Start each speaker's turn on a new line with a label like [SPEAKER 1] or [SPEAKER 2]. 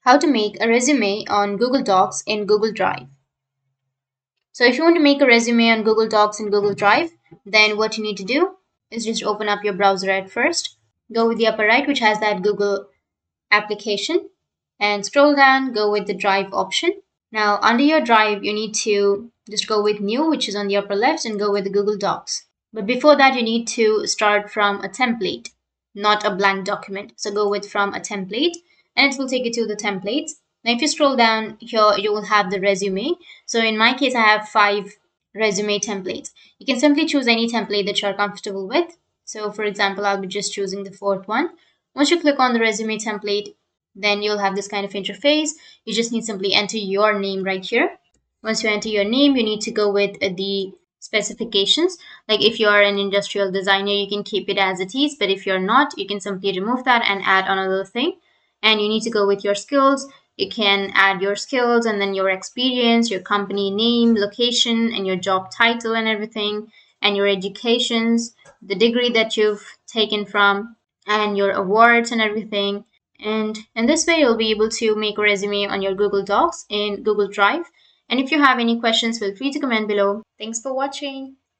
[SPEAKER 1] How to make a resume on Google Docs in Google Drive. So if you want to make a resume on Google Docs in Google Drive, then what you need to do is just open up your browser at first, go with the upper right, which has that Google application, and scroll down, go with the Drive option. Now under your Drive, you need to just go with New, which is on the upper left, and go with the Google Docs. But before that, you need to start from a template, not a blank document. So go with from a template, and it will take you to the templates. Now, if you scroll down here, you will have the resume. So in my case, I have 5 resume templates. You can simply choose any template that you're comfortable with. So for example, I'll be just choosing the 4th one. Once you click on the resume template, then you'll have this kind of interface. You just need simply enter your name right here. Once you enter your name, you need to go with the specifications. Like if you are an industrial designer, you can keep it as it is, but if you're not, you can simply remove that and add another thing. And you need to go with your skills. You can add your skills and then your experience, your company name, location, and your job title and everything, and your educations, the degree that you've taken from, and your awards and everything. And in this way, you'll be able to make a resume on your Google Docs in Google Drive. And if you have any questions, feel free to comment below. Thanks for watching.